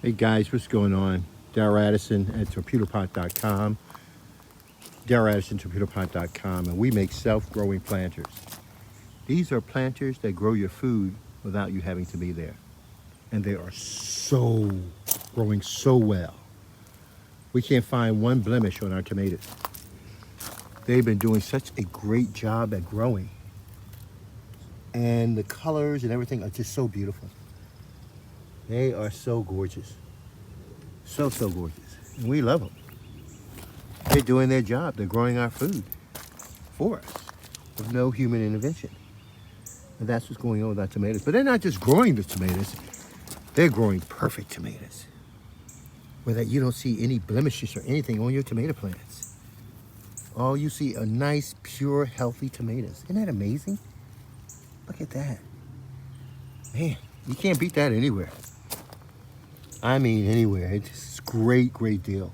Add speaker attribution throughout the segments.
Speaker 1: Hey guys, what's going on? Darryl Addison at Torpedopot.com. Darryl Addison, Torpedopot.com, and we make self-growing planters. These are planters that grow your food without you having to be there. And they are growing so well. We can't find one blemish on our tomatoes. They've been doing such a great job at growing. And the colors and everything are just so beautiful. They are so gorgeous. So gorgeous. And we love them. They're doing their job. They're growing our food for us with no human intervention. And that's what's going on with our tomatoes. But they're not just growing the tomatoes. They're growing perfect tomatoes. Where that you don't see any blemishes or anything on your tomato plants. All you see are nice, pure, healthy tomatoes. Isn't that amazing? Look at that. Man, you can't beat that anywhere. I mean, anywhere. It's great, great deal.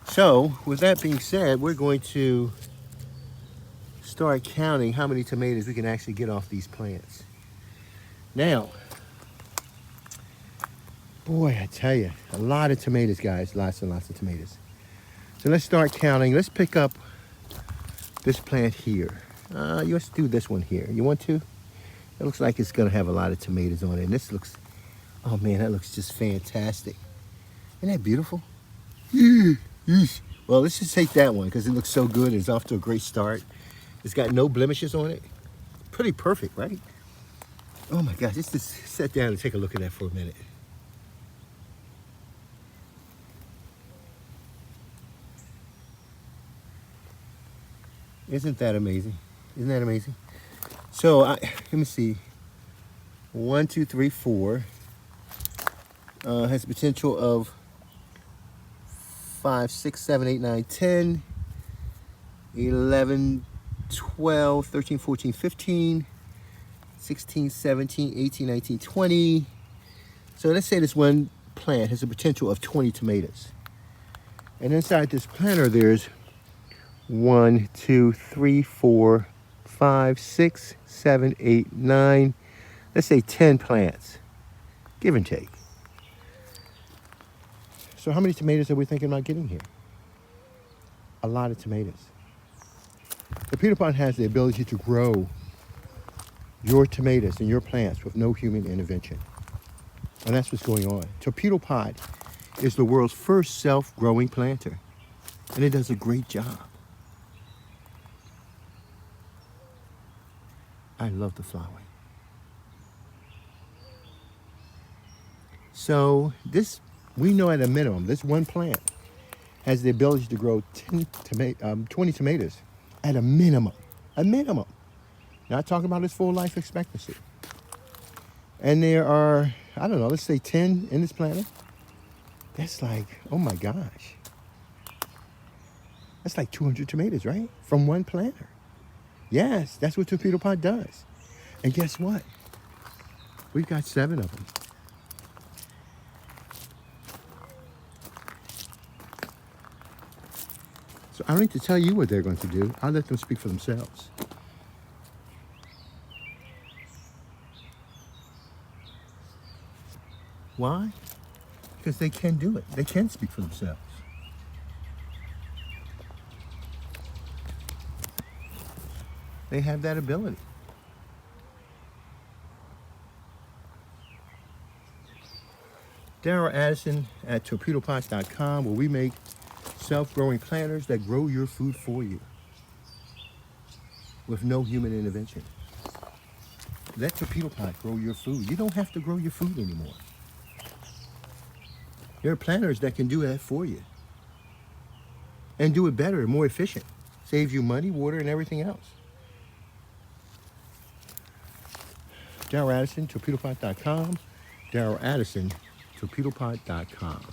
Speaker 1: So, with that being said, we're going to start counting how many tomatoes we can actually get off these plants. Now, boy, I tell you, a lot of tomatoes, guys. Lots and lots of tomatoes. So let's start counting. Let's pick up this plant here. Let's do this one here. You want to? It looks like it's going to have a lot of tomatoes on it. And this looks, oh man, that looks just fantastic. Isn't that beautiful? Well, let's just take that one because it looks so good. It's off to a great start. It's got no blemishes on it. Pretty perfect, right? Oh my gosh, let's just sit down and take a look at that for a minute. Isn't that amazing? Isn't that amazing? So, let me see. 1, 2, 3, 4. Has potential of 5, 6, 7, 8, 9, 10, 11, 12, 13, 14, 15, 16, 17, 18, 19, 20. So let's say this one plant has a potential of 20 tomatoes. And inside this planter, there's 1, 2, 3, 4, 5, 6, 7, 8, 9, let's say 10 plants, give and take. So how many tomatoes are we thinking about getting here? A lot of tomatoes. The Torpedopot has the ability to grow your tomatoes and your plants with no human intervention. And that's what's going on. Torpedopot is the world's first self-growing planter. And it does a great job. I love the flowering. So this, we know at a minimum, this one plant has the ability to grow 20 tomatoes at a minimum. A minimum. Not talking about its full life expectancy. And there are, I don't know, let's say 10 in this planter. That's like, oh my gosh. That's like 200 tomatoes, right? From one planter. Yes, that's what Torpedopot does. And guess what? We've got 7 of them. So I don't need to tell you what they're going to do. I'll let them speak for themselves. Why? Because they can do it. They can speak for themselves. They have that ability. Darryl Addison at Torpedopot.com, where we make self-growing planters that grow your food for you with no human intervention. Let Torpedopot grow your food. You don't have to grow your food anymore. There are planters that can do that for you and do it better and more efficient. Save you money, water, and everything else. Darryl Addison, Torpedopot.com. Darryl Addison, Torpedopot.com.